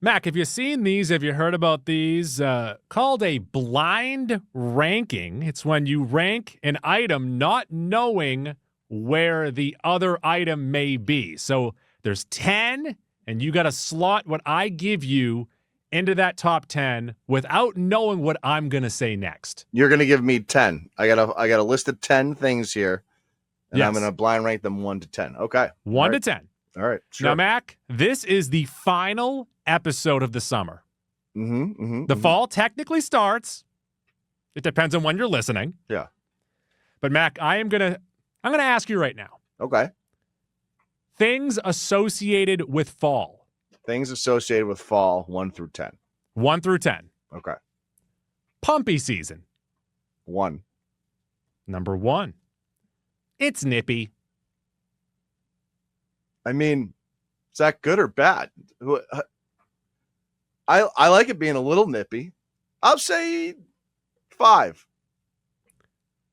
Mac, have you seen these? Have you heard about these? Called a blind ranking. It's when you rank an item not knowing where the other item may be. So there's 10, and you got to slot what I give you into that top 10 without knowing what I'm going to say next. You're going to give me 10. I got a list of 10 things here, and Yes. I'm going to blind rank them 1 to 10. Okay. 1 to 10. All right. Sure. Now, Mac, this is the final episode of the summer. The fall technically starts. It depends on when you're listening. Yeah. But Mac, I'm gonna ask you right now. Okay. Things associated with fall. Things associated with fall, 1 through 10. 1 through 10. Okay. Pumpy season. 1. Number 1. It's nippy. I mean, is that good or bad? I like it being a little nippy. I'll say 5.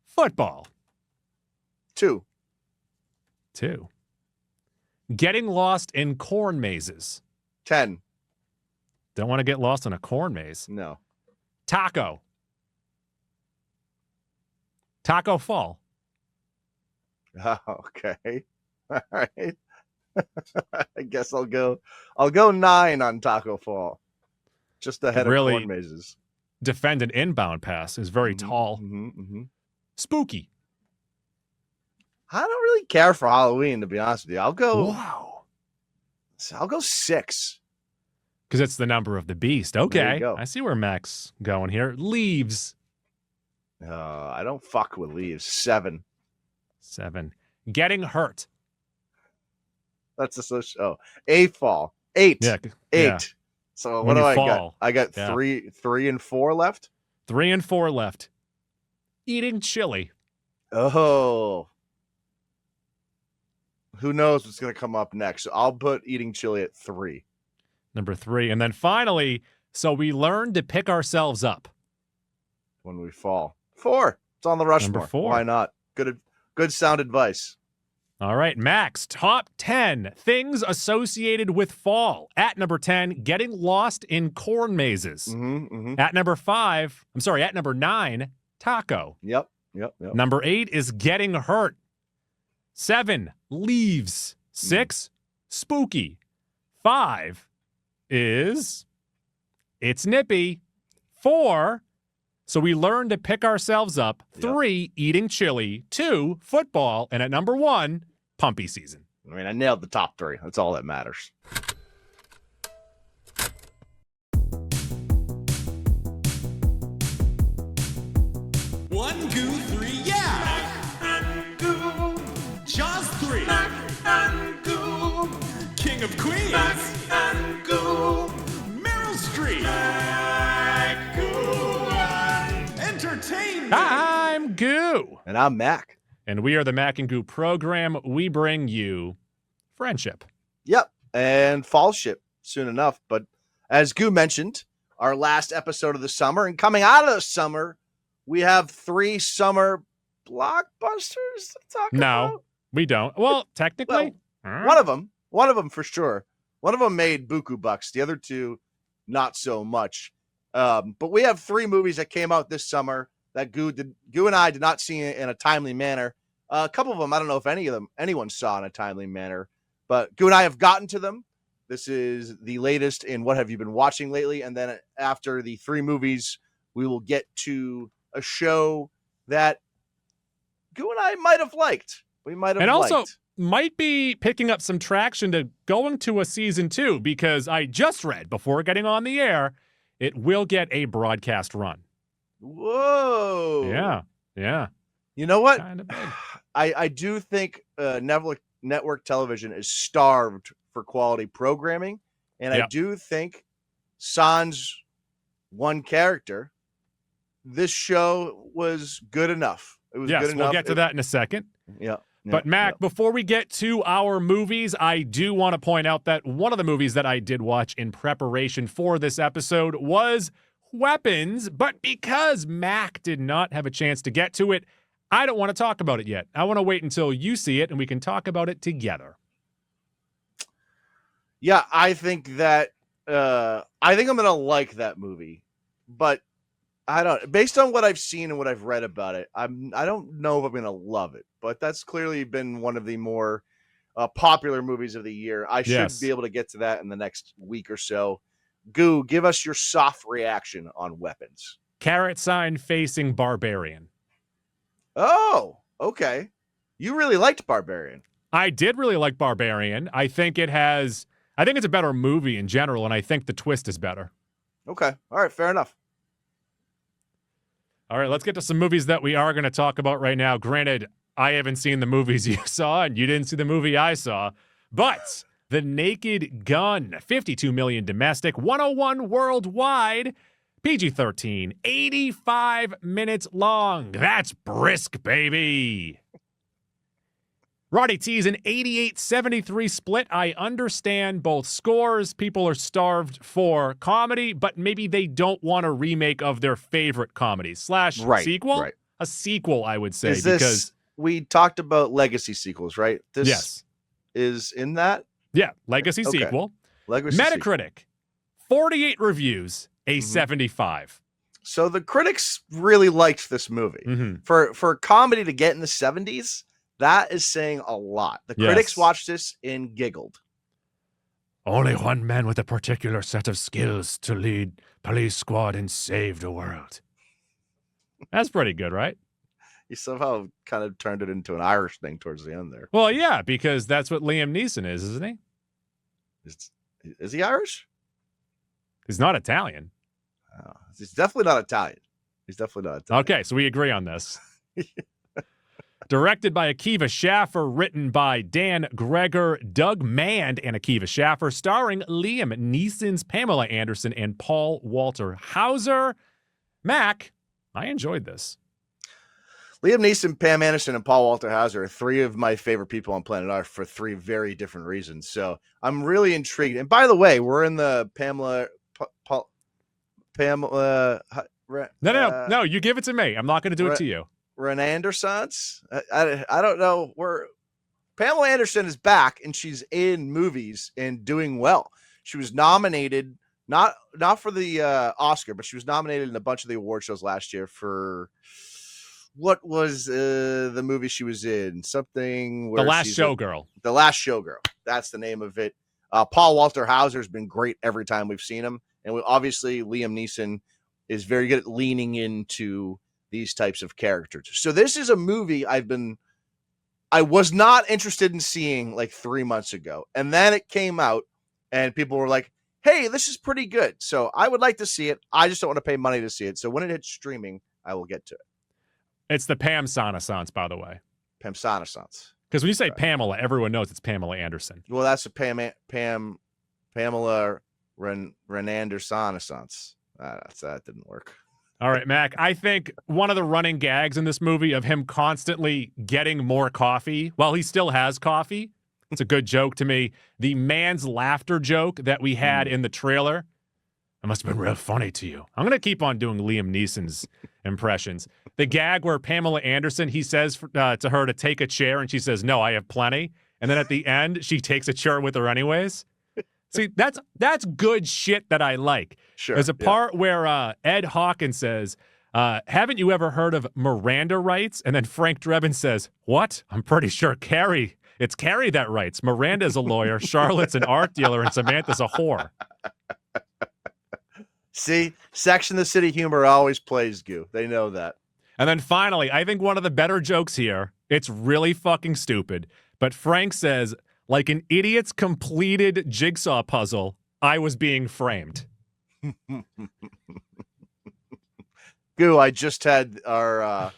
Football. 2. 2. Getting lost in corn mazes. 10. Don't want to get lost in a corn maze. No. Taco. Taco fall. Okay. All right. I guess I'll go 9 on Taco Fall. Just ahead of corn mazes. Defend an inbound pass is very tall. Spooky. I don't really care for Halloween, to be honest with you. I'll go 6. Because it's the number of the beast. There Okay. you go. I see where Mac's going here. Leaves. I don't fuck with leaves. 7. 7. Getting hurt. That's a fall. 8. Yeah. 8. Yeah. So When what do you I fall. got? I got 3 and 4 left. 3 and 4 left. Eating chili. Oh. Who knows what's going to come up next? So I'll put eating chili at 3. Number 3. And then finally, so we learn to pick ourselves up. When we fall. 4. It's on the Rushmore. Number 4. Why not? Good sound advice. All right, Max, top 10 things associated with fall. At number 10, getting lost in corn mazes. At number 9, taco. Yep. Number 8 is getting hurt. 7, leaves. 6, spooky. 5 is it's nippy. 4, so we learn to pick ourselves up. 3, eating chili. 2, football. And at number 1, pumpy season. I mean, I nailed the top 3. That's all that matters. One, goo, 3, yeah! Goo. Jaws 3. Goo. King of Queens. Goo. Meryl Streep. Entertainment. I'm Goo. And I'm Mac. And we are the Mac and Goo program. We bring you friendship. Yep. And fall ship soon enough. But as Goo mentioned, our last episode of the summer, and coming out of the summer, we have 3 summer blockbusters to talk about. No, we don't. Well, technically. One of them for sure. One of them made buku bucks. The other 2, not so much. But we have 3 movies that came out this summer that Goo and I did not see in a timely manner. A couple of them, I don't know if anyone saw in a timely manner, but Goo and I have gotten to them. This is the latest in what have you been watching lately, and then after the 3 movies, we will get to a show that Goo and I might have liked. Also might be picking up some traction to going to a season 2, because I just read before getting on the air, it will get a broadcast run. Whoa. Yeah. You know what? Kind of big. I do think network television is starved for quality programming. And I do think sans one character, this show was good enough. It was good enough. We'll get to that in a second. Yeah. But Mac, before we get to our movies, I do want to point out that one of the movies that I did watch in preparation for this episode was Weapons, but because Mac did not have a chance to get to it, I don't want to talk about it yet. I want to wait until you see it and we can talk about it together. Yeah, I think that I think I'm gonna like that movie, but I don't. Based on what I've seen and what I've read about it, I don't know if I'm gonna love it. But that's clearly been one of the more popular movies of the year. I should Yes. be able to get to that in the next week or so. Goo, give us your soft reaction on Weapons. Carrot sign facing Barbarian. Oh, okay. You really liked Barbarian. I did really like Barbarian. I think it's a better movie in general, and I think the twist is better. Okay. All right. Fair enough. All right, let's get to some movies that we are going to talk about right now. Granted, I haven't seen the movies you saw, and you didn't see the movie I saw, but The Naked Gun, 52 million domestic, 101 worldwide, PG-13, 85 minutes long. That's brisk, baby. Roddy T's an 88-73 split. I understand both scores. People are starved for comedy, but maybe they don't want a remake of their favorite comedy / sequel. Right. A sequel, I would say. Is this, because we talked about legacy sequels, right? This yes. is in that? Yeah, legacy Okay. sequel. Legacy Metacritic, 48 reviews, a 75. So the critics really liked this movie. Mm-hmm. For comedy to get in the 70s, that is saying a lot. The critics watched this and giggled. Only one man with a particular set of skills to lead police squad and save the world. That's pretty good, right? You somehow kind of turned it into an Irish thing towards the end there. Well, yeah, because that's what Liam Neeson is, isn't he? Is he Irish? He's not Italian. Oh, he's definitely not Italian. Okay, so we agree on this. Directed by Akiva Schaffer, written by Dan Greger, Doug Mand, and Akiva Schaffer, starring Liam Neeson's Pamela Anderson and Paul Walter Hauser. Mac, I enjoyed this. Liam Neeson, Pam Anderson, and Paul Walter Hauser are three of my favorite people on planet Earth for three very different reasons. So I'm really intrigued. And by the way, we're in the Pamela. No, you give it to me. I'm not going to do it to you. Renandersons. I don't know where Pamela Anderson is back, and she's in movies and doing well. She was nominated, not for the Oscar, but she was nominated in a bunch of the award shows last year for what was the movie she was in? Something where The Last Showgirl. The Last Showgirl. That's the name of it. Paul Walter Hauser has been great every time we've seen him, and obviously Liam Neeson is very good at leaning into these types of characters. So this is a movie I was not interested in seeing like 3 months ago. And then it came out and people were like, hey, this is pretty good. So I would like to see it. I just don't want to pay money to see it. So when it hits streaming, I will get to it. It's the Pam Renaissance, by the way. Pam Renaissance. Because when you say Pamela, everyone knows it's Pamela Anderson. Well, that's a Pamela Renaissance. That didn't work. All right, Mac, I think one of the running gags in this movie of him constantly getting more coffee while he still has coffee, it's a good joke to me. The man's laughter joke that we had in the trailer, it must have been real funny to you. I'm going to keep on doing Liam Neeson's impressions. The gag where Pamela Anderson, he says to her to take a chair, and she says, no, I have plenty. And then at the end, she takes a chair with her anyways. See, that's good shit that I like. Sure. There's a part where Ed Hawkins says, haven't you ever heard of Miranda rights? And then Frank Drebin says, what? I'm pretty sure it's Carrie that writes. Miranda's a lawyer, Charlotte's an art dealer, and Samantha's a whore. See, Section of the City humor always plays Goo. They know that. And then finally, I think one of the better jokes here, it's really fucking stupid, but Frank says, like an idiot's completed jigsaw puzzle, I was being framed. Goo, I just had our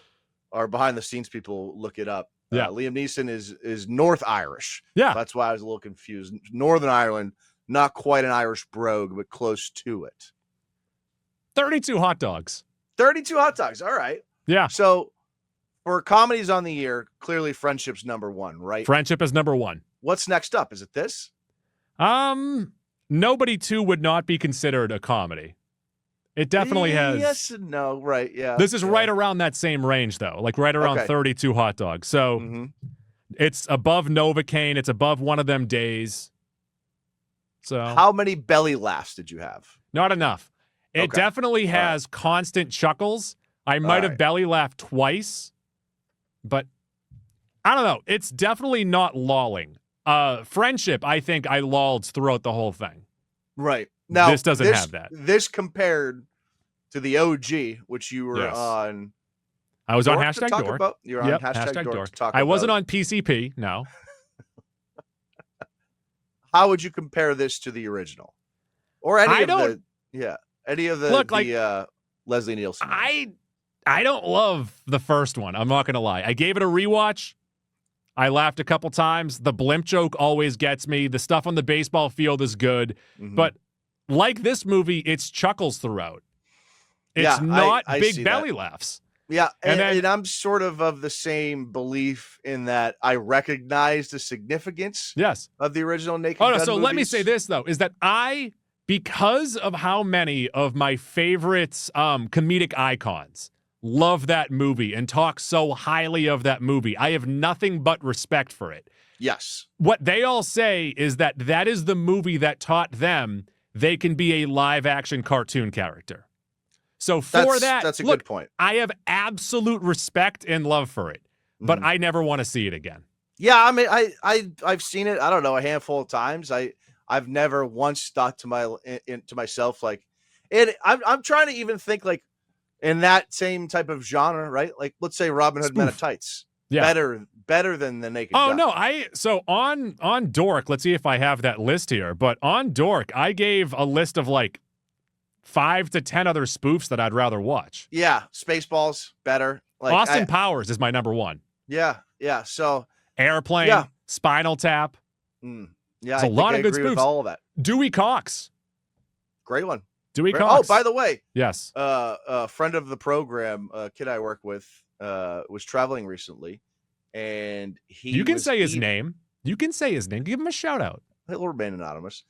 behind the scenes people look it up. Yeah. Liam Neeson is North Irish. Yeah. That's why I was a little confused. Northern Ireland, not quite an Irish brogue, but close to it. 32 hot dogs. 32 hot dogs. All right. Yeah. So for comedies on the year, clearly Friendship's number one, right? Friendship is number one. What's next up? Is it this? Nobody 2 would not be considered a comedy. It definitely has. Yes and no. Right. Yeah. This is right around that same range, though, like right around 32 hot dogs. So it's above Novocaine. It's above One of Them Days. So How many belly laughs did you have? not enough. It Okay. definitely has constant chuckles. I might have belly laughed twice, but I don't know. It's definitely not lolling. Friendship, I think I lolled throughout the whole thing. Right. Now, this doesn't have that. This compared to the OG, which you were on. I was on Dork to hashtag talk Dork. about? You're on hashtag Dork to talk I wasn't about. on PCP, no. How would you compare this to the original? Or any of the Look, like, Leslie Nielsen ones? I don't love the first one. I'm not going to lie. I gave it a rewatch. I laughed a couple times. The blimp joke always gets me. The stuff on the baseball field is good. Mm-hmm. But like this movie, it's chuckles throughout. It's not big belly laughs. Yeah, and I'm sort of the same belief in that I recognize the significance of the original Naked Gun so movies. let me say this, though, is that because of how many of my favorites comedic icons love that movie and talk so highly of that movie, I have nothing but respect for it. Yes. What they all say is that is the movie that taught them they can be a live-action cartoon character. So that's a good point. I have absolute respect and love for it, but I never want to see it again. Yeah, I mean, I've seen it. I don't know, a handful of times. I've never once thought to myself like, and I'm trying to even think like in that same type of genre, right? Like, let's say Robin Hood Men in Tights. Yeah, better than the Naked Gun. So on Dork, let's see if I have that list here. But on Dork, I gave a list of like 5 to 10 other spoofs that I'd rather watch. Yeah, Spaceballs, better. Like Austin Powers is my number one. Yeah. So Airplane, Spinal Tap. Yeah, it's a lot of good spoofs. With all of that. Dewey Cox, great one. Cox. Oh, by the way, yes, a friend of the program, a kid I work with, was traveling recently, and you can say his name. You can say his name. Give him a shout out. He'll remain anonymous.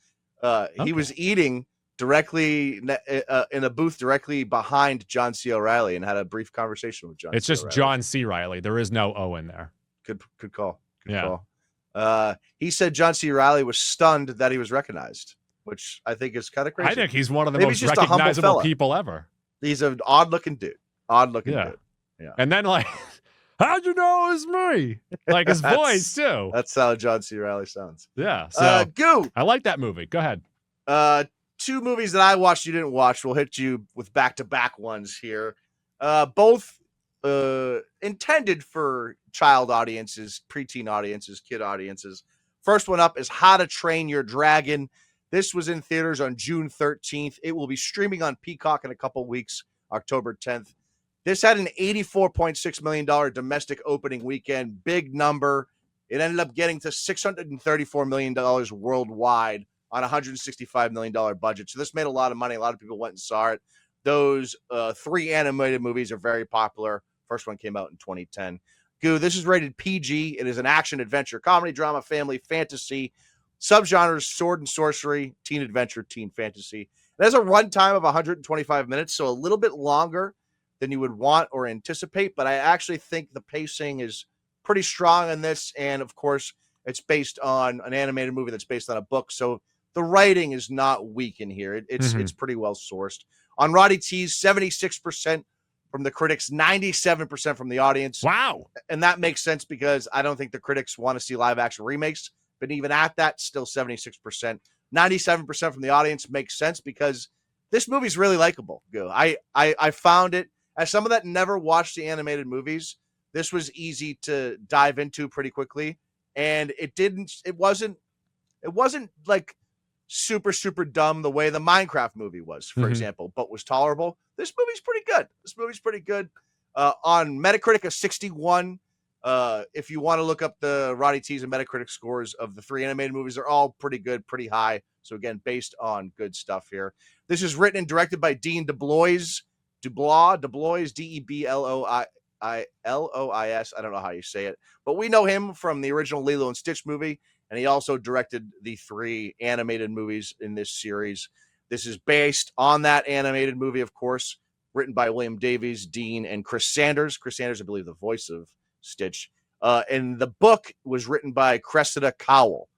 He was eating directly in a booth directly behind John C. O'Reilly and had a brief conversation with John. It's just John C. Reilly. There is no O in there. Good call. Call. He said John C. Reilly was stunned that he was recognized, which I think is kind of crazy. I think he's one of the most recognizable people ever. He's an odd-looking dude. Dude. Yeah. And then like, how'd you know it was me? Like his voice too. That's how John C. Reilly sounds. Yeah. So Goo. I like that movie. Go ahead. 2 movies that I watched you didn't watch. We'll hit you with back-to-back ones here. Both intended for child audiences, preteen audiences, kid audiences. First one up is How to Train Your Dragon. This was in theaters on June 13th. It will be streaming on Peacock in a couple weeks, October 10th. This had an $84.6 million domestic opening weekend. Big number. It ended up getting to $634 million worldwide on a $165 million budget. So this made a lot of money. A lot of people went and saw it. Those 3 animated movies are very popular. First one came out in 2010. Goo, this is rated PG. It is an action, adventure, comedy, drama, family, fantasy. Subgenres, sword and sorcery, teen adventure, teen fantasy. It has a runtime of 125 minutes, so a little bit longer than you would want or anticipate, but I actually think the pacing is pretty strong in this, and of course, it's based on an animated movie that's based on a book, so the writing is not weak in here. It's pretty well sourced. On Roddy T's, 76% from the critics, 97% from the audience. Wow. And that makes sense because I don't think the critics want to see live-action remakes, but even at that, still 76%. 97% from the audience makes sense because this movie's really likable. I found it, as someone that never watched the animated movies, this was easy to dive into pretty quickly. And it wasn't like super, super dumb the way the Minecraft movie was, for example, but was tolerable. This movie's pretty good. On Metacritic, a 61. If you want to look up the Roddy T's and Metacritic scores of the 3 animated movies, they're all pretty good, pretty high. So again, based on good stuff here. This is written and directed by Dean DeBlois, Deblois, Delois. I don't know how you say it, but we know him from the original Lilo and Stitch movie, and he also directed the 3 animated movies in this series. This is based on that animated movie, of course, written by William Davies, Dean, and Chris Sanders. Chris Sanders, I believe, the voice of Stitch. And the book was written by Cressida Cowell.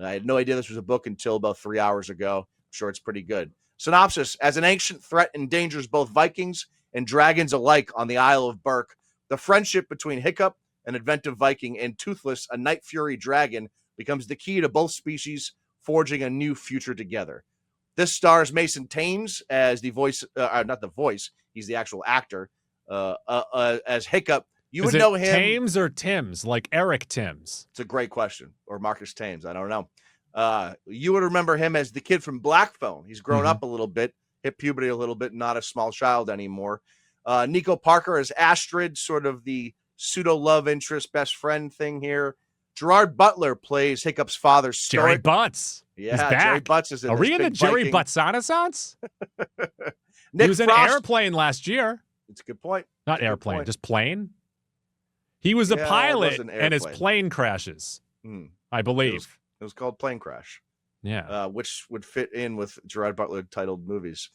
I had no idea this was a book until about 3 hours ago. I'm sure it's pretty good. Synopsis: as an ancient threat endangers both Vikings and dragons alike on the Isle of Berk, the friendship between Hiccup, an inventive Viking, and Toothless, a night fury dragon, becomes the key to both species forging a new future together. This stars Mason Thames as the voice, not the voice, he's the actual actor, as Hiccup. You would know him. Thames or Timms, like Eric Timms? It's a great question. Or Marcus Thames. I don't know. You would remember him as the kid from Black Phone. He's grown up a little bit, hit puberty a little bit, not a small child anymore. Nico Parker as Astrid, sort of the pseudo love interest, best friend thing here. Gerard Butler plays Hiccup's father, Stoic. Jerry Butts. Yeah, He's back. Jerry Butts is in Are this we in the big Jerry Viking. Butts Renaissance? Nick He was in Frost. Airplane last year. It's a good point. Not Good Airplane, point. just Plane. He was a Yeah, it pilot, was an and his airplane. plane crashes, I believe. It was called Plane Crash, Yeah. which would fit in with Gerard Butler titled movies.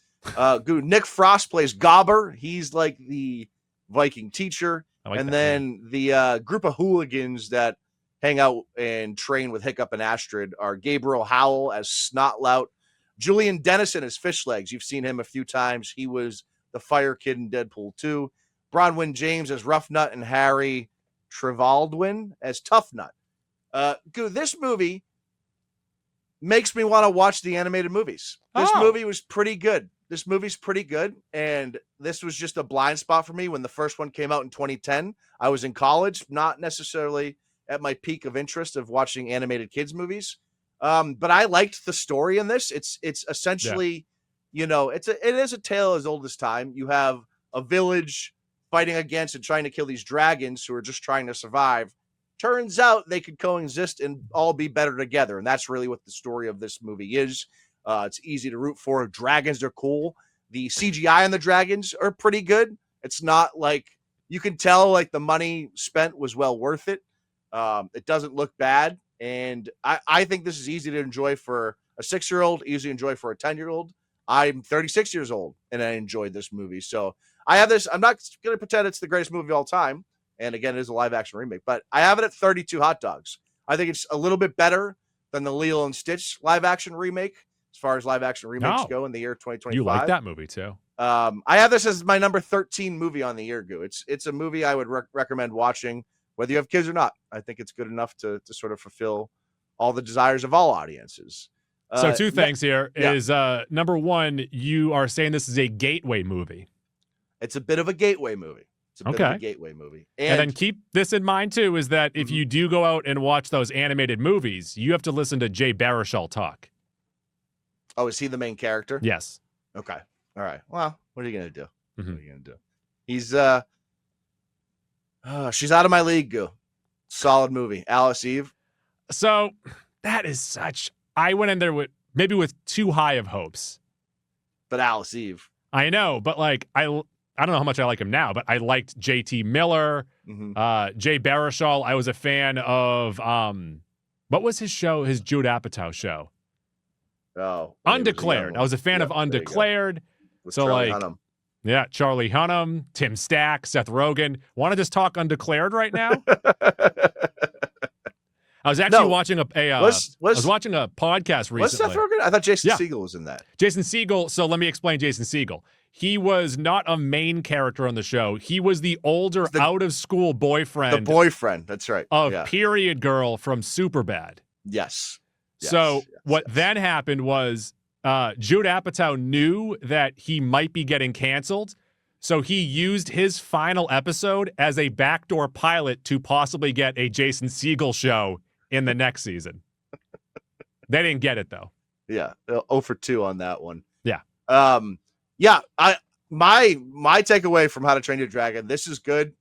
Nick Frost plays Gobber. He's like the Viking teacher. I like And that then the group of hooligans that hang out and train with Hiccup and Astrid are Gabriel Howell as Snotlout, Julian Dennison as Fishlegs. You've seen him a few times. He was the fire kid in Deadpool 2. Bronwyn James as Rough Nut, and Harry Trevaldwin as Tough Nut. This movie makes me want to watch the animated movies. This movie was pretty good. This movie's pretty good, and this was just a blind spot for me when the first one came out in 2010. I was in college, not necessarily at my peak of interest of watching animated kids movies, but I liked the story in this. It's essentially, it is a tale as old as time. You have a village fighting against and trying to kill these dragons who are just trying to survive. Turns out they could coexist and all be better together, and that's really what the story of this movie is. It's easy to root for. Dragons are cool. The CGI on the dragons are pretty good. It's not like you can tell like the money spent was well worth it. It doesn't look bad. And I think this is easy to enjoy for a 6-year-old, easy to enjoy for a 10-year-old. I'm 36 years old and I enjoyed this movie. So I have this. I'm not going to pretend it's the greatest movie of all time. And again, it is a live action remake, but I have it at 32 hot dogs. I think it's a little bit better than the Lilo and Stitch live action remake. As far as live action remakes go in the year 2025. You like that movie too. I have this as my number 13 movie on the year, Goo. It's a movie I would recommend watching, whether you have kids or not. I think it's good enough to sort of fulfill all the desires of all audiences. So two things here is number one, you are saying this is a gateway movie. It's a bit of a gateway movie. It's a bit of a gateway movie. And then keep this in mind too, is that if you do go out and watch those animated movies, you have to listen to Jay Baruchel talk. Oh, is he the main character? Yes. Okay. All right. Well, what are you going to do? Mm-hmm. What are you going to do? He's, she's out of my league, Goo. Solid movie. Alice Eve. So that is I went in there with too high of hopes. But Alice Eve. I know, but like, I don't know how much I like him now, but I liked JT Miller, Jay Baruchel. I was a fan of, what was his show? His Judd Apatow show. Oh, Undeclared. I was a fan of Undeclared. So Charlie like, Hunnam. Yeah, Charlie Hunnam, Tim Stack, Seth Rogen. Want to just talk Undeclared right now? I was actually watching I was watching a podcast recently. Was Seth Rogen? I thought Jason Segel was in that. Jason Segel. So let me explain Jason Segel. He was not a main character on the show. He was the older out-of-school boyfriend. The boyfriend. That's right. Of Period Girl from Superbad. Yes. What then happened was Judd Apatow knew that he might be getting canceled, so he used his final episode as a backdoor pilot to possibly get a Jason Segel show in the next season. They didn't get it, though. Yeah. 0 for 2 on that one. Yeah. My takeaway from How to Train Your Dragon, this is good.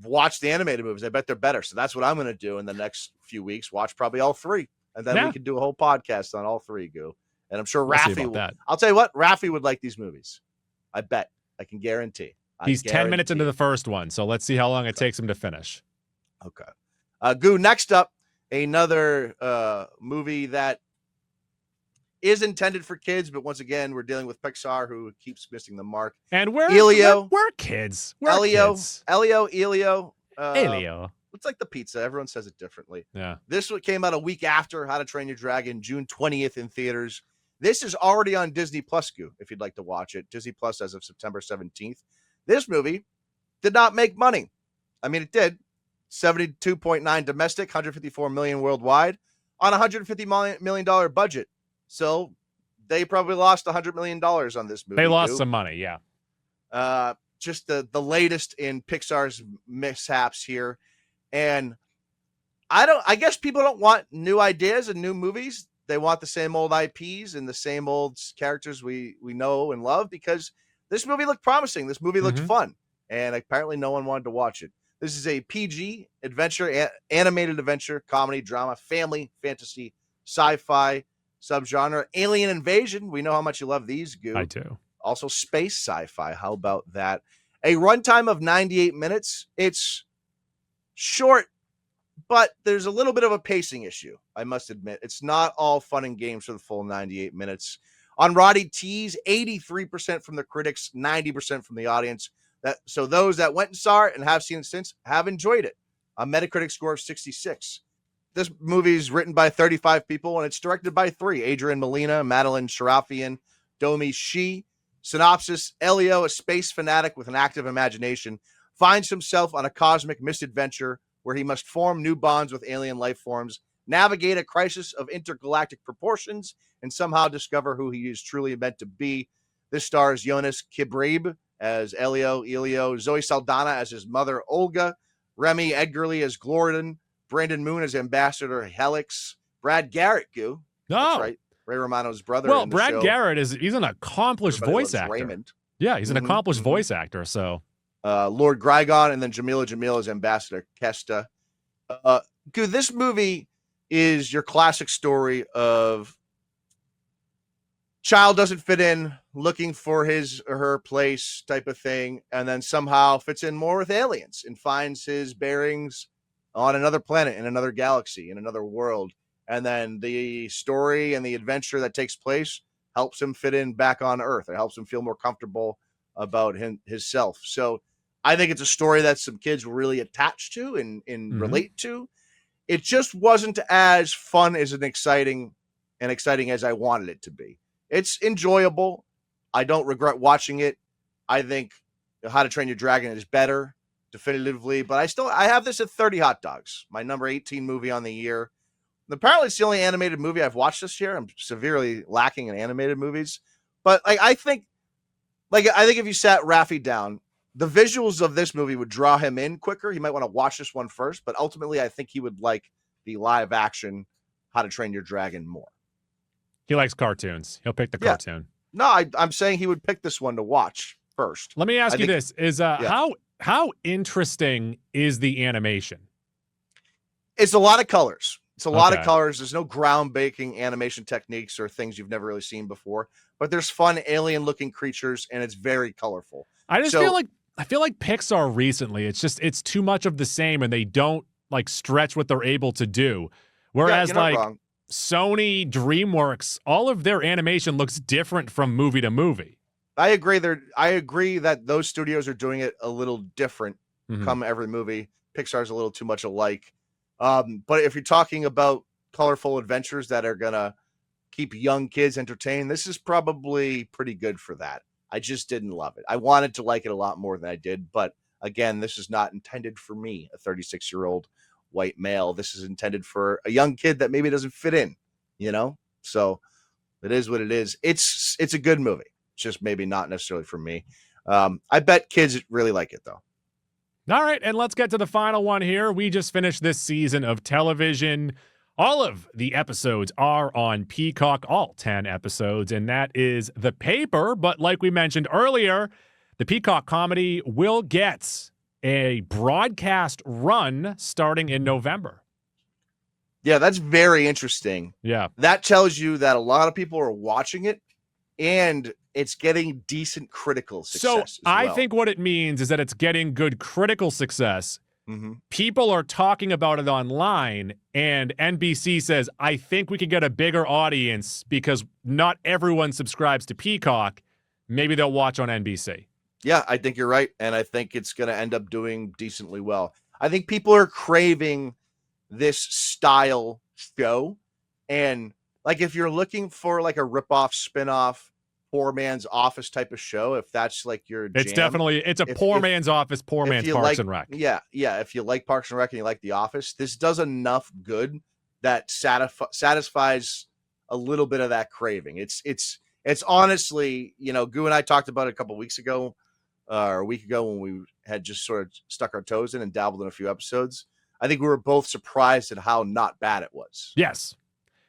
Watch the animated movies. I bet they're better. So that's what I'm going to do in the next few weeks. Watch probably all 3. And then we can do a whole podcast on all 3, Goo. And I'm sure Rafi will. I'll tell you what, Rafi would like these movies. I bet. I can guarantee. He's 10 minutes into the first one, so let's see how long it takes him to finish. Okay. Goo, next up, another movie that is intended for kids, but once again, we're dealing with Pixar, who keeps missing the mark. And Elio. We're kids. Elio. Kids. Elio. Elio. It's like the pizza. Everyone says it differently. Yeah. This one came out a week after How to Train Your Dragon, June 20th in theaters. This is already on Disney Plus, if you'd like to watch it. Disney Plus as of September 17th. This movie did not make money. I mean, it did. 72.9 domestic, 154 million worldwide on a $150 million budget. So they probably lost $100 million on this movie. They lost some money, yeah. Just the latest in Pixar's mishaps here. And I guess people don't want new ideas and new movies. They want the same old IPs and the same old characters we know and love, because this movie looked promising. This movie looked fun, and apparently no one wanted to watch it. This is a PG adventure, animated adventure, comedy, drama, family, fantasy, sci-fi subgenre, alien invasion. We know how much you love these, Goo. I do. Also space sci-fi. How about that? A runtime of 98 minutes. It's short, but there's a little bit of a pacing issue, I must admit. It's not all fun and games for the full 98 minutes. On Roddy T's, 83% from the critics, 90% from the audience. So those that went and saw it and have seen it since have enjoyed it. A Metacritic score of 66. This movie is written by 35 people, and it's directed by 3. Adrian Molina, Madeline Sharafian, Domi Shi. Synopsis: Elio, a space fanatic with an active imagination, finds himself on a cosmic misadventure where he must form new bonds with alien life forms, navigate a crisis of intergalactic proportions, and somehow discover who he is truly meant to be. This stars Jonas Kibrib as Elio, Zoe Saldana as his mother Olga, Remy Edgerly as Glorden, Brandon Moon as Ambassador Helix, Brad Garrett, Goo. That's right. Ray Romano's brother. Well, in the Brad show. Garrett he's an accomplished voice actor. Raymond. Yeah, he's an accomplished voice actor. So Lord Grygon, and then Jamila Jamil as Ambassador Kesta. This movie is your classic story of child doesn't fit in, looking for his or her place type of thing, and then somehow fits in more with aliens and finds his bearings on another planet, in another galaxy, in another world. And then the story and the adventure that takes place helps him fit in back on Earth. It helps him feel more comfortable about himself. So I think it's a story that some kids will really attach to and relate to. It just wasn't as fun as exciting as I wanted it to be. It's enjoyable. I don't regret watching it. I think How to Train Your Dragon is better, definitively. But I have this at 30 hot dogs, my number 18 movie on the year. Apparently, it's the only animated movie I've watched this year. I'm severely lacking in animated movies. But I think if you sat Raffi down, the visuals of this movie would draw him in quicker. He might want to watch this one first, but ultimately, I think he would like the live action How to Train Your Dragon more. he likes cartoons. He'll pick the cartoon. No, I'm saying he would pick this one to watch first. Let me ask you this: how interesting is the animation? It's a lot of colors. It's a lot of colors. There's no groundbreaking animation techniques or things you've never really seen before, but there's fun alien-looking creatures, and it's very colorful. I feel like Pixar recently, it's too much of the same, and they don't stretch what they're able to do. Whereas Sony, DreamWorks, all of their animation looks different from movie to movie. I agree. I agree that those studios are doing it a little different. Come every movie, Pixar's a little too much alike. But if you're talking about colorful adventures that are gonna keep young kids entertained, this is probably pretty good for that. I just didn't love it. I wanted to like it a lot more than I did, but again, this is not intended for me, a 36-year-old white male. This is intended for a young kid that maybe doesn't fit in, So it is what it is. It's a good movie. It's just maybe not necessarily for me. I bet kids really like it though. All right, and let's get to the final one here. We just finished this season of television. All of the episodes are on Peacock, all 10 episodes, and that is The Paper. But like we mentioned earlier, the Peacock comedy will get a broadcast run starting in November. Yeah, that's very interesting. Yeah. That tells you that a lot of people are watching it, and it's getting decent critical success. So I think what it means is that it's getting good critical success. People are talking about it online, and NBC says, I think we could get a bigger audience because not everyone subscribes to Peacock. Maybe they'll watch on NBC. Yeah, I think you're right, and I think it's going to end up doing decently well. I think people are craving this style show. And like, if you're looking for like a ripoff, spinoff, poor man's office type of show, if that's like your It's jam, a poor man's office, poor man's you Parks like, and Rec. Yeah. If you like Parks and Rec and you like The Office, this does enough good that satisfies a little bit of that craving. It's honestly, Goo and I talked about it a couple of weeks ago, or a week ago, when we had just sort of stuck our toes in and dabbled in a few episodes. I think we were both surprised at how not bad it was. Yes.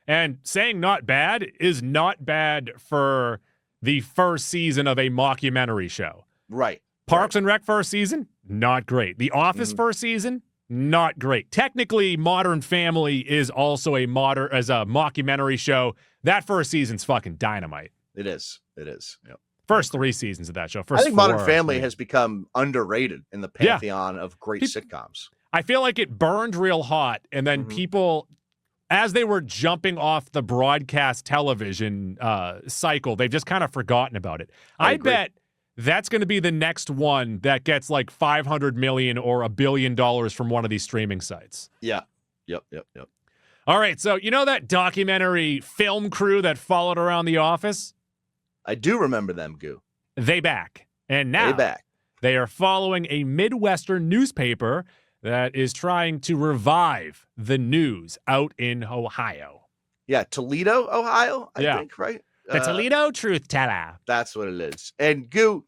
And saying not bad is not bad for the first season of a mockumentary show. Right. Parks and Rec first season, not great. The Office first season, not great. Technically, Modern Family is also a mockumentary show. That first season's fucking dynamite. It is. Yep. First 3 seasons of that show. I think Modern Family has become underrated in the pantheon of great sitcoms. I feel like it burned real hot, and then people, as they were jumping off the broadcast television cycle, they've just kind of forgotten about it. I bet that's going to be the next one that gets like $500 million or $1 billion from one of these streaming sites. Yeah. Yep. All right, so you know that documentary film crew that followed around The Office? I do remember them, Goo. They back. And now they are following a Midwestern newspaper that is trying to revive the news out in Ohio. Yeah, Toledo, Ohio, I think, right? The Toledo Truth Teller. That's what it is. And Goo,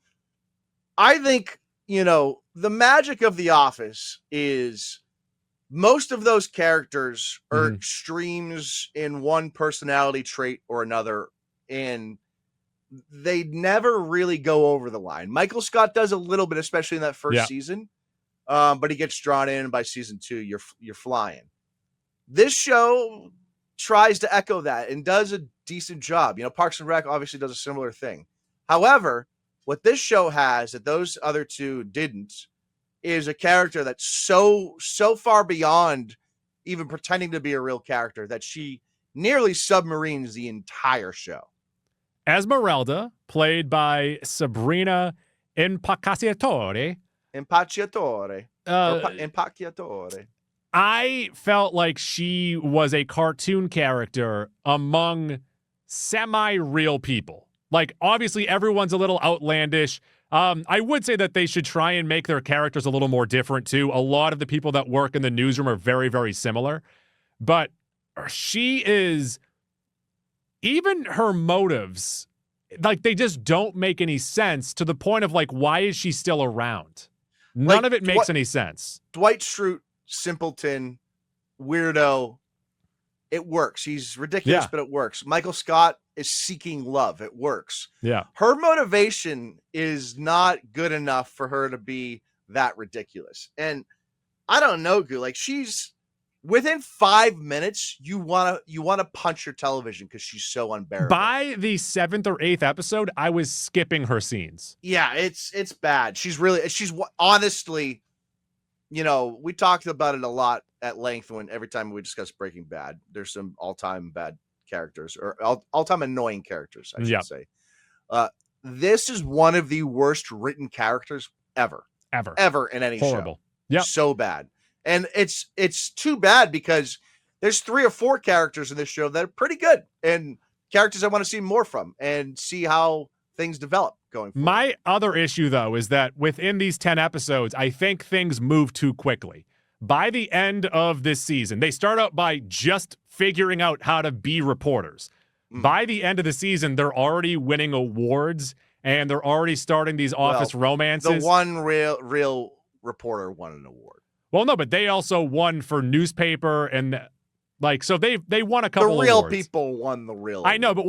I think, the magic of The Office is most of those characters are extremes in one personality trait or another, and they never really go over the line. Michael Scott does a little bit, especially in that first season, but he gets drawn in, and by season 2, you're flying. This show tries to echo that and does a decent job. Parks and Rec obviously does a similar thing. However, what this show has that those other two didn't is a character that's so far beyond even pretending to be a real character that she nearly submarines the entire show. Esmeralda, played by Sabrina Impacciatore. Impacciatore. I felt like she was a cartoon character among semi-real people. Like, obviously, everyone's a little outlandish. I would say that they should try and make their characters a little more different, too. A lot of the people that work in the newsroom are very, very similar. But she is... Even her motives, like, they just don't make any sense, to the point of, like, why is she still around? None of it makes any sense. Dwight Schrute, simpleton, weirdo. It works. He's ridiculous, but it works. Michael Scott is seeking love. It works. Yeah. Her motivation is not good enough for her to be that ridiculous. And I don't know, Goo. Like, she's within 5 minutes, you wanna punch your television because she's so unbearable. By the 7th or 8th episode, I was skipping her scenes. Yeah, it's bad. She's honestly, we talked about it a lot at length every time we discuss Breaking Bad. There's some all-time bad characters, or all-time annoying characters, I should say. This is one of the worst written characters ever in any show. Yeah, so bad. And it's too bad because there's 3 or 4 characters in this show that are pretty good and characters I want to see more from and see how things develop going forward. My other issue, though, is that within these 10 episodes, I think things move too quickly. By the end of this season, they start out by just figuring out how to be reporters. By the end of the season, they're already winning awards and they're already starting these office romances. The one real reporter won an award. Well, no, but they also won for newspaper and so they won a couple The real awards. people won the real. I know, but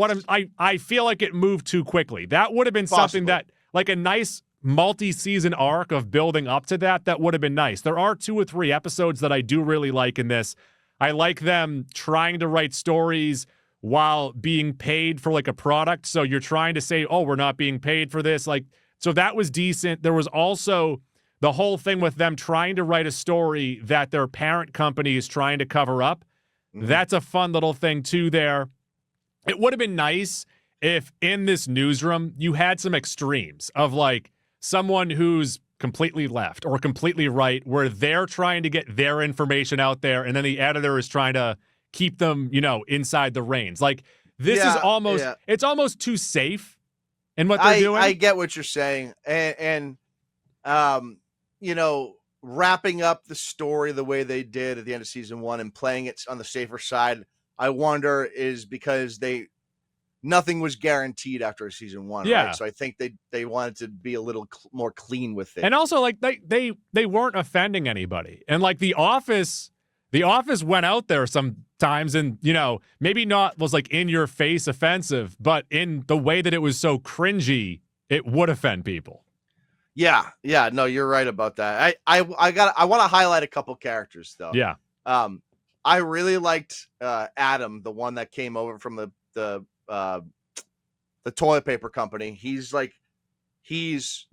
I feel like it moved too quickly. That would have been something that, like, a nice multi-season arc of building up to that would have been nice. There are 2 or 3 episodes that I do really like in this. I like them trying to write stories while being paid for, like, a product. So you're trying to say, oh, we're not being paid for this. Like, so that was decent. There was also the whole thing with them trying to write a story that their parent company is trying to cover up. That's a fun little thing, too, there. It would have been nice if in this newsroom you had some extremes of, like, someone who's completely left or completely right, where they're trying to get their information out there, and then the editor is trying to keep them, inside the reins. Like, this is almost, it's almost too safe in what they're doing. I get what you're saying. And wrapping up the story the way they did at the end of season 1 and playing it on the safer side, I wonder is because nothing was guaranteed after season 1. Yeah. Right? So I think they wanted to be a little more clean with it. And also, like, they weren't offending anybody. And like The Office went out there sometimes and, maybe not was like in your face offensive, but in the way that it was so cringy, it would offend people. Yeah. No, you're right about that. I want to highlight a couple characters though. Yeah. I really liked Adam, the one that came over from the toilet paper company. He's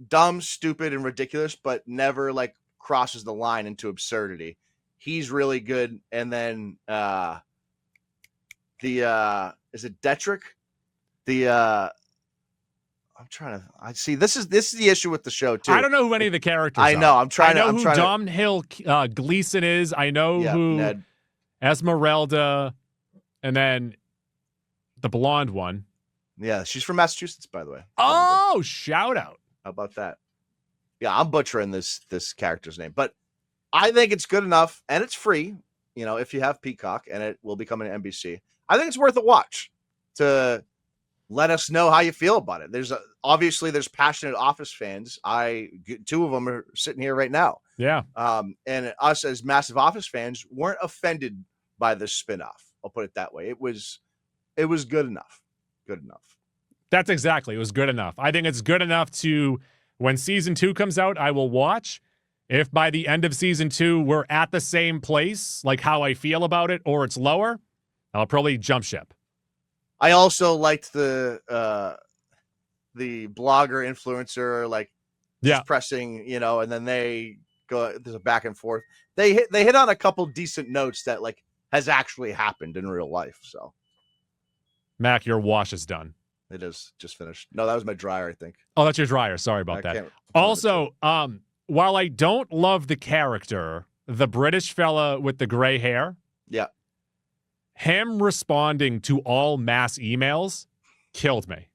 dumb, stupid, and ridiculous, but never like crosses the line into absurdity. He's really good. And then is it Detrick? I see. This is the issue with the show too. I don't know who any of the characters I know. are. I know who Dom Hill Gleason is. I know who Ned. Esmeralda, and then the blonde one. Yeah, she's from Massachusetts, by the way. Oh, shout out. How about that? Yeah, I'm butchering this character's name, but I think it's good enough, and it's free, if you have Peacock, and it will be coming to NBC. I think it's worth a watch to let us know how you feel about it. Obviously there's passionate Office fans. Two of them are sitting here right now. Yeah. And us as massive Office fans weren't offended by this spinoff. I'll put it that way. It was good enough. Good enough. That's exactly. It was good enough. I think it's good enough to, when season 2 comes out, I will watch. If by the end of season 2 we're at the same place, like how I feel about it, or it's lower, I'll probably jump ship. I also liked the blogger influencer, just pressing, and then they go, there's a back and forth. They hit on a couple decent notes that has actually happened in real life. So Mac, your wash is done. It is just finished. No, that was my dryer, I think. Oh, that's your dryer. Sorry about that. Also, while I don't love the character, the British fella with the gray hair. Yeah. Him responding to all mass emails killed me.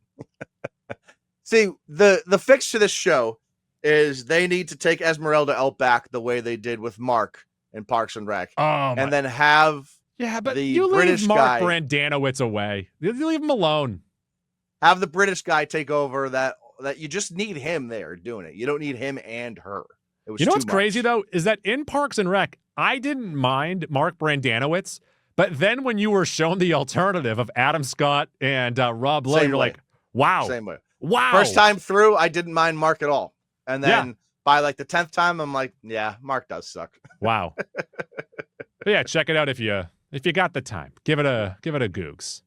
See, the fix to this show is they need to take Esmeralda out back the way they did with Mark in Parks and Rec. And then have but the you British leave Mark guy Brandanowitz away. You leave him alone. Have the British guy take over that you just need him there doing it. You don't need him and her. It was what's crazy, though, is that in Parks and Rec, I didn't mind Mark Brandanowitz, but then when you were shown the alternative of Adam Scott and Rob Lowe, you're like, wow. Same way. Wow. First time through, I didn't mind Mark at all. And then by the 10th time, I'm like, yeah, Mark does suck. Wow. But yeah, check it out if you got the time. Give it a googs.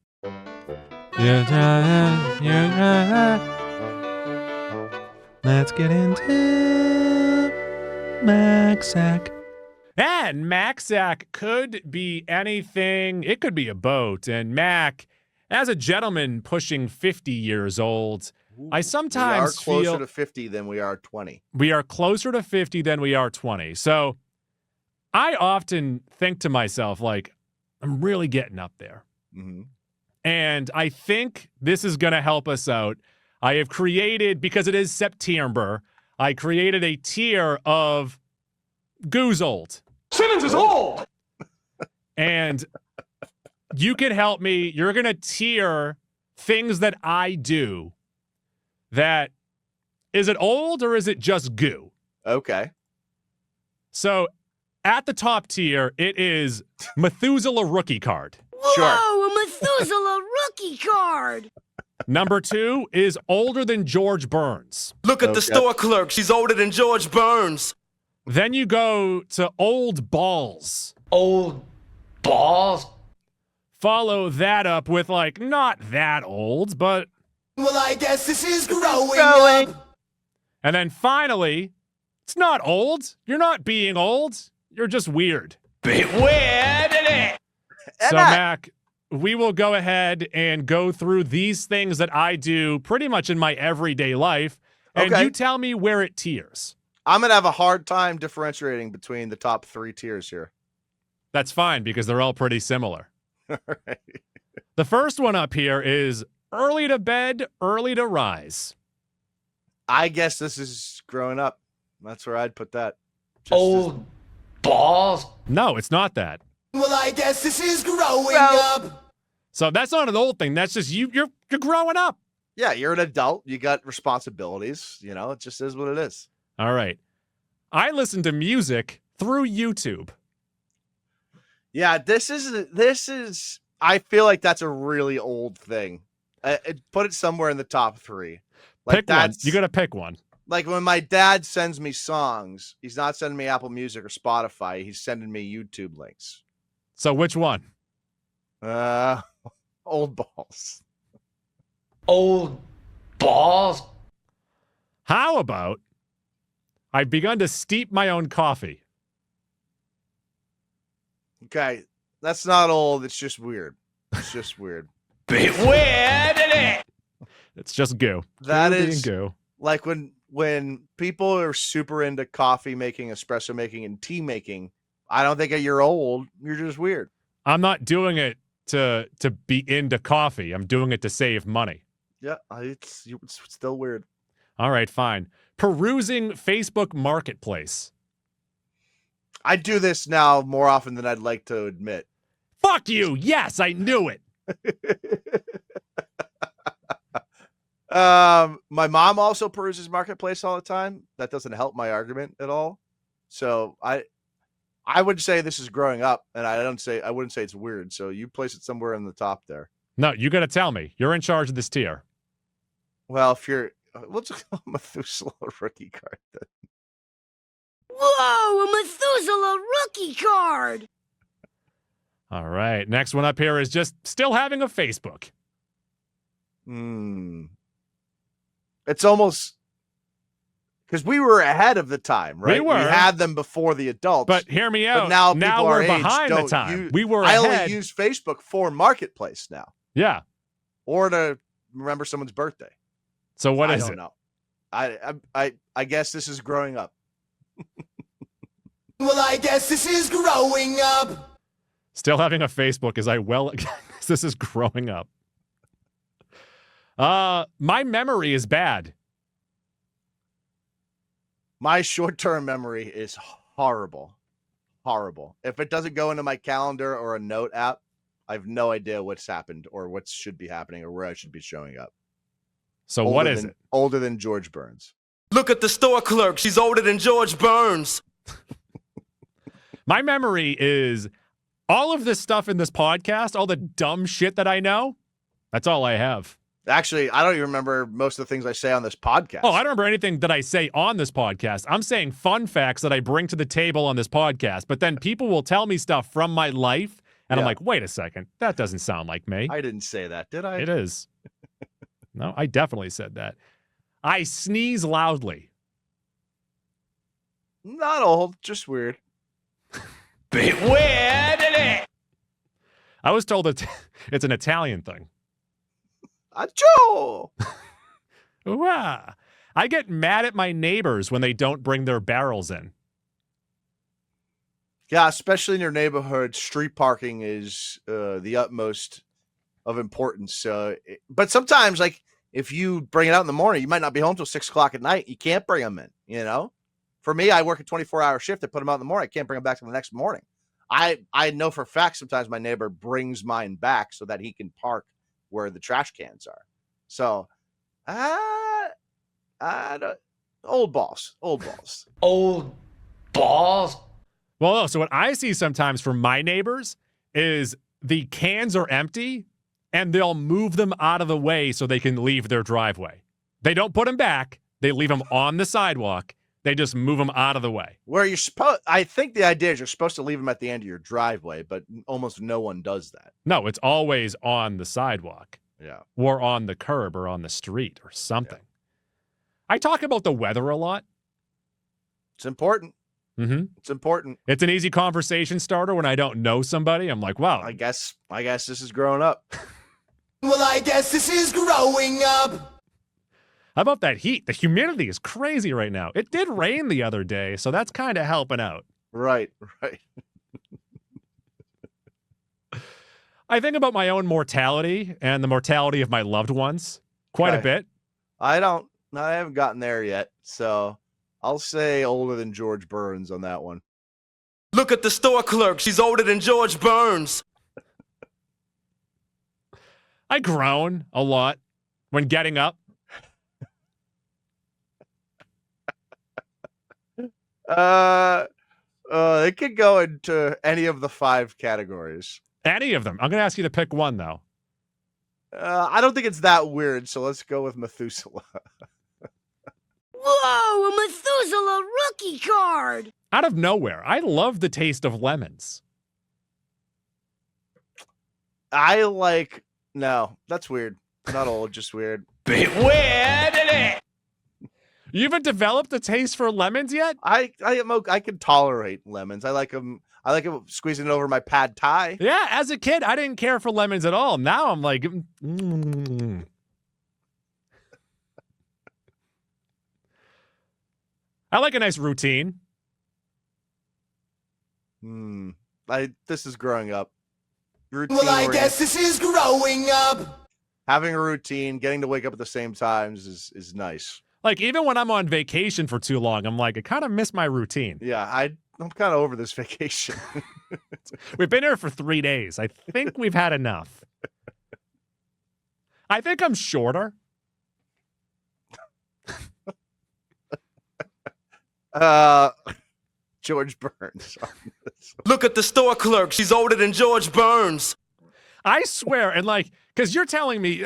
Let's get into MacSack. And MacSack could be anything. It could be a boat. And Mac, as a gentleman pushing 50 years old, I sometimes feel... We are closer to 50 than we are 20. We are closer to 50 than we are 20. So I often think to myself, I'm really getting up there. Mm-hmm. And I think this is going to help us out. I have created, because it is SepTIERmber, I created a tier of Goose Old. Simmons is old! And you can help me. You're going to tier things that I do that, is it old or is it just goo? Okay. So at the top tier, it is Methuselah rookie card. Sure. Whoa, a Methuselah rookie card. Number 2 is older than George Burns. Look at the store clerk. She's older than George Burns. Then you go to old balls. Old balls? Follow that up with not that old, but... Well, I guess this is growing up. And then finally, it's not old. You're not being old. You're just weird. Beware it. So, Mac, we will go ahead and go through these things that I do pretty much in my everyday life, and you tell me where it tiers. I'm going to have a hard time differentiating between the top 3 tiers here. That's fine because they're all pretty similar. All right. The first one up here is early to bed, early to rise. I guess this is growing up. That's where I'd put that. Old balls. No, it's not that. Well, I guess this is growing up. So that's not an old thing. That's just you're growing up. Yeah, you're an adult. You got responsibilities. You know, it just is what it is. All right. I listen to music through YouTube. Yeah, this is. I feel like that's a really old thing. Put it somewhere in the top 3. Like Pick one. You got to pick one. Like when my dad sends me songs, he's not sending me Apple Music or Spotify. He's sending me YouTube links. So which one? Old balls. Old balls. How about I've begun to steep my own coffee? Okay, that's not old. It's just weird. It's just weird. Beware it. It's just goo. That Goo being is goo. like when people are super into coffee making, espresso making, and tea making. I don't think you're old. You're just weird. I'm not doing it to be into coffee. I'm doing it to save money. Yeah, it's still weird. All right, fine. Perusing Facebook Marketplace. I do this now more often than I'd like to admit. Fuck you. Yes, I knew it. My mom also peruses Marketplace all the time. That doesn't help my argument at all. So I would say this is growing up, and I wouldn't say it's weird. So you place it somewhere in the top there. No, you got to tell me. You're in charge of this tier. Well, if you're, we'll just call Methuselah rookie card then. Whoa, a Methuselah rookie card! All right. Next one up here is just still having a Facebook. It's almost because we were ahead of the time, right? We were. We had them before the adults. But hear me out. But now people we're our age behind the don't time. We were I ahead. only use Facebook for Marketplace now, Yeah. or to remember someone's birthday. So what I is don't it? know. I guess this is growing up. Well, I guess this is growing up. Still having a Facebook this is growing up. My memory is bad. My short-term memory is horrible. Horrible. If it doesn't go into my calendar or a note app, I have no idea what's happened or what should be happening or where I should be showing up. So what is it? Older than George Burns. Look at the store clerk. She's older than George Burns. My memory is all of this stuff in this podcast, all the dumb shit that I know. That's all I have. Actually, I don't even remember most of the things I say on this podcast. Oh, I don't remember anything that I say on this podcast. I'm saying fun facts that I bring to the table on this podcast. But then people will tell me stuff from my life, and I'm like, wait a second. That doesn't sound like me. I didn't say that, did I? It is. No, I definitely said that. I sneeze loudly. Not old, just weird. Beware it. I was told it's an Italian thing. Achoo! Ooh-ah. I get mad at my neighbors when they don't bring their barrels in. Yeah, especially in your neighborhood, street parking is the utmost of importance. But sometimes, like, if you bring it out in the morning, you might not be home till 6 o'clock at night. You can't bring them in, you know? For me, I work a 24-hour shift. I put them out in the morning. I can't bring them back till the next morning. I know for a fact sometimes my neighbor brings mine back so that he can park where the trash cans are. So, old balls. Old balls. Well, no, so what I see sometimes from my neighbors is the cans are empty and they'll move them out of the way so they can leave their driveway. They don't put them back. They leave them on the sidewalk. They just move them out of the way. Where you're supposed, I think the idea is you're supposed to leave them at the end of your driveway, but almost no one does that. No, it's always on the sidewalk. Yeah. Or on the curb or on the street or something. Yeah. I talk about the weather a lot. It's important. Mm-hmm. It's important. It's an easy conversation starter when I don't know somebody. I'm like, wow. I guess this is growing up. Well, I guess this is growing up. How about that heat? The humidity is crazy right now. It did rain the other day, so that's kind of helping out. Right. I think about my own mortality and the mortality of my loved ones quite a Okay. bit. I haven't gotten there yet, so I'll say older than George Burns on that one. Look at the store clerk. She's older than George Burns. I groan a lot when getting up. It could go into any of the 5 categories. Any of them. I'm going to ask you to pick one, though. I don't think it's that weird, so let's go with Methuselah. Whoa, a Methuselah rookie card! Out of nowhere, I love the taste of lemons. No, that's weird. Not old, just weird. Bit weird, isn't it? You haven't developed a taste for lemons yet? I can tolerate lemons. I like them squeezing it over my pad thai. Yeah, as a kid, I didn't care for lemons at all. Now I'm like, I like a nice routine. This is growing up. Routine Well, I guess this is growing up. having a routine, getting to wake up at the same times is nice. Like, even when I'm on vacation for too long, I'm like, I kind of miss my routine. Yeah, I'm kind of over this vacation. We've been here for 3 days. I think we've had enough. I think I'm shorter. George Burns. Look at the store clerk. She's older than George Burns. I swear, and like, because you're telling me,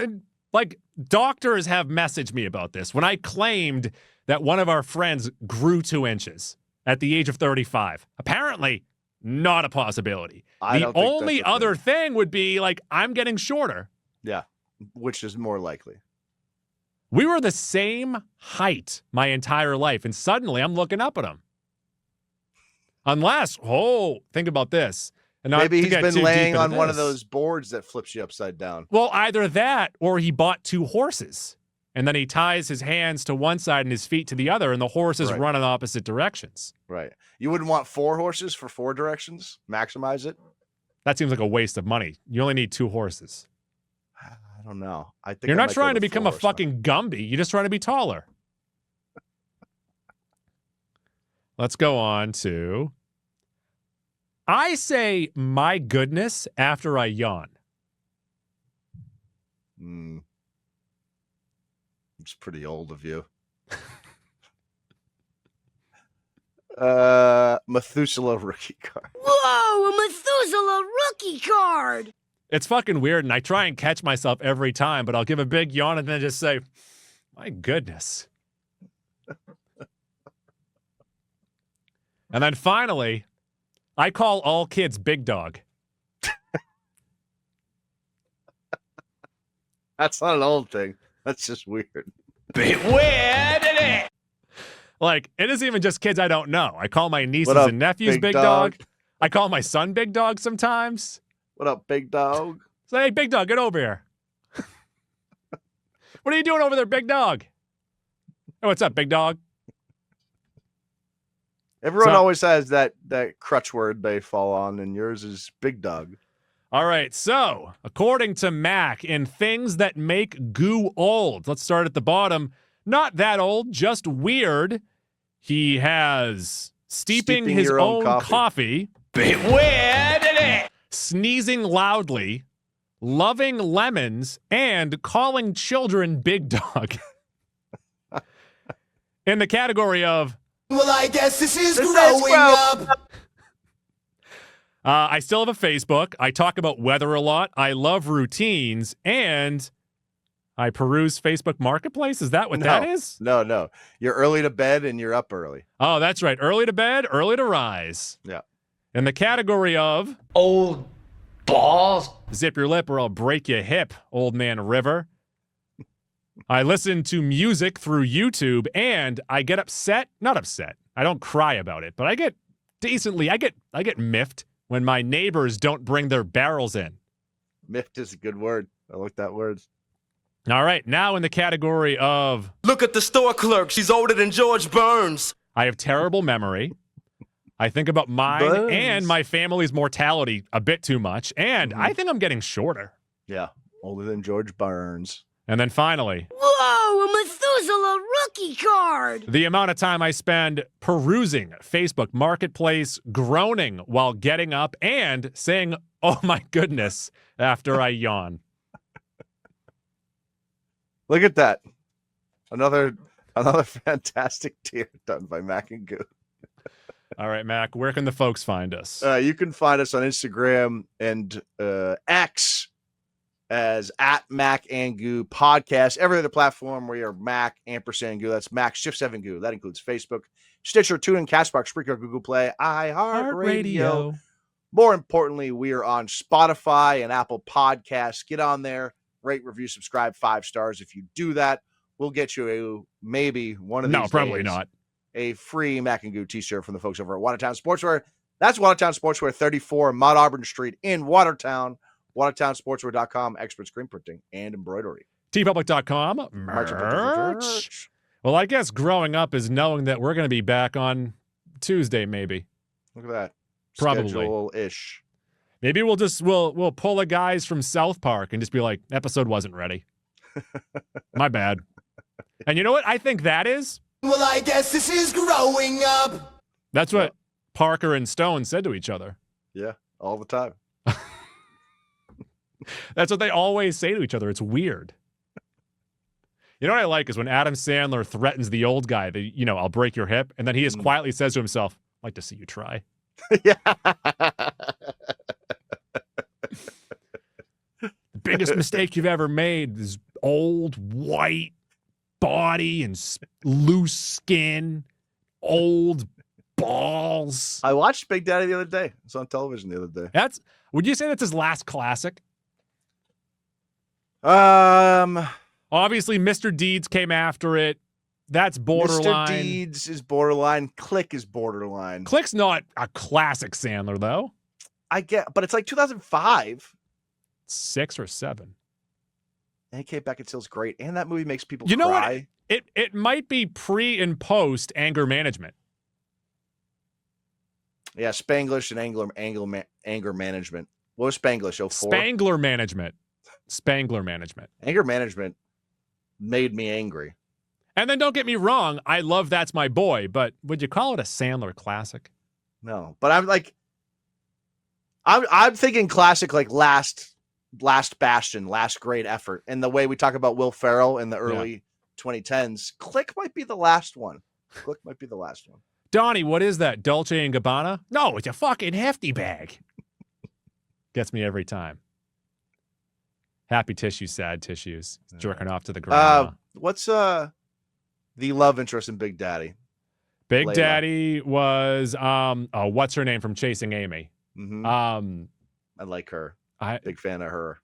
like, doctors have messaged me about this when I claimed that one of our friends grew 2 inches at the age of 35. Apparently, not a possibility. I The don't think only that's a other thing would be, like, I'm getting shorter. Yeah, which is more likely. We were the same height my entire life, and suddenly I'm looking up at him. Unless, think about this. And not Maybe to he's get been too deep laying into on one of this. those boards that flips you upside down. Well, either that or he bought 2 horses. And then he ties his hands to one side and his feet to the other, and the horses Right. run in opposite directions. Right. You wouldn't want 4 horses for 4 directions? Maximize it? That seems like a waste of money. You only need 2 horses. I don't know. I think You're I not might trying go to the become a 4 horse now. fucking Gumby. You're just trying to be taller. Let's go on to... I say, my goodness, after I yawn. It's pretty old of you. Methuselah rookie card. Whoa, a Methuselah rookie card! It's fucking weird, and I try and catch myself every time, but I'll give a big yawn and then just say, my goodness. And then finally, I call all kids Big Dog. That's not an old thing. That's just weird. Bit weird, isn't it? Like, it isn't even just kids I don't know. I call my nieces What up, and nephews Big Big Dog? Dog. I call my son Big Dog sometimes. What up, big dog? Say, hey, Big Dog, get over here. What are you doing over there, Big Dog? Hey, what's up, Big Dog? Everyone So- always has that crutch word they fall on, and yours is big dog. All right, so according to Mac, in things that make goo old, let's start at the bottom. Not that old, just weird. He has steeping his your own own coffee. coffee, Bit weird, isn't it? sneezing loudly, loving lemons, and calling children Big Dog. In the category of, Well, I guess this is This is growing growing up. I still have a Facebook. I talk about weather a lot. I love routines, and I peruse Facebook Marketplace. Is that what that is? No. You're early to bed and you're up early. Oh, that's right. Early to bed, early to rise. Yeah. In the category of Old balls. zip your lip or I'll break your hip, old man River. I listen to music through YouTube and I get upset. Not upset. I don't cry about it, but I get miffed when my neighbors don't bring their barrels in. Miffed is a good word. I like that word. All right, now in the category of Look at the store clerk. She's older than George Burns. I have terrible memory. I think about mine Burns. and my family's mortality a bit too much, and I think I'm getting shorter. Yeah, older than George Burns. And then finally, Whoa, a Methuselah rookie card! the amount of time I spend perusing Facebook Marketplace, groaning while getting up, and saying, "Oh my goodness," after I yawn. Look at that. Another fantastic tier done by Mac and Goo. All right, Mac, where can the folks find us? You can find us on Instagram and X as @MacandGoo Podcast. Every other platform we are Mac &Goo. That's Mac Shift 7 Goo. That includes Facebook, Stitcher, TuneIn, Castbox, Spreaker, Google Play, iHeartRadio. More importantly, we are on Spotify and Apple Podcasts. Get on there, rate, review, subscribe, 5 stars. If you do that, we'll get you maybe one of these No, probably days, not. a free Mac and Goo t-shirt from the folks over at Watertown Sportswear. That's Watertown Sportswear, 34 Mount Auburn Street in Watertown. WatertownSportswear.com, expert screen printing and embroidery. tpublic.com, merch. Well, I guess growing up is knowing that we're going to be back on Tuesday, maybe. Look at that. Probably. Schedule-ish. Maybe we'll pull a guys from South Park and just be like, episode wasn't ready. My bad. And you know what I think that is? Well, I guess this is growing up. That's what Parker and Stone said to each other. Yeah, all the time. That's what they always say to each other. It's weird. You know what I like is when Adam Sandler threatens the old guy that, I'll break your hip. And then he just quietly says to himself, I'd like to see you try. Yeah. The biggest mistake you've ever made is old, white body and loose skin, old balls. I watched Big Daddy the other day. It's on television the other day. Would you say that's his last classic? Obviously, Mr. Deeds came after it. That's borderline. Mr. Deeds is borderline. Click is borderline. Click's not a classic Sandler, though. I get, but it's like 2005. 6 or 7. And Kate Beckinsale's great, and that movie makes people You know cry. what? It might be pre and post anger management. Yeah, Spanglish and anger management. What was Spanglish? 04? Spangler management. Spangler management. Anger management made me angry. And then don't get me wrong, I love That's My Boy, but would you call it a Sandler classic? No, but I'm thinking classic, like last bastion, last great effort. And the way we talk about Will Ferrell in the early 2010s, Click might be the last one. Click might be the last one. Donnie, what is that? Dolce & Gabbana? No, it's a fucking hefty bag. Gets me every time. Happy tissues, sad tissues. Jerking off to the grandma. What's the love interest in Big Daddy? Big Layla. Daddy was what's her name from Chasing Amy? Mm-hmm. I like her. Big fan of her.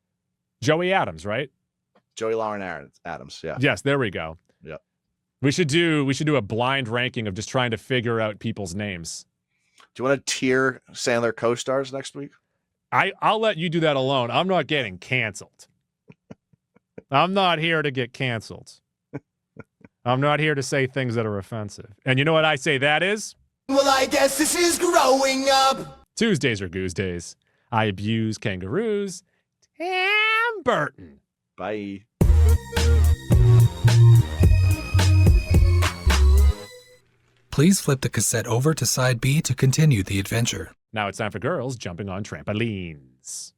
Joey Adams, right? Joey Lauren Adams. Yeah. Yes, there we go. Yep. We should do a blind ranking of just trying to figure out people's names. Do you want to tier Sandler co-stars next week? I'll let you do that alone. I'm not getting canceled. I'm not here to get canceled. I'm not here to say things that are offensive. And you know what I say that is? Well, I guess this is growing up. Tuesdays are goose days. I abuse kangaroos. Tim Burton. Bye. Please flip the cassette over to side B to continue the adventure. Now it's time for girls jumping on trampolines.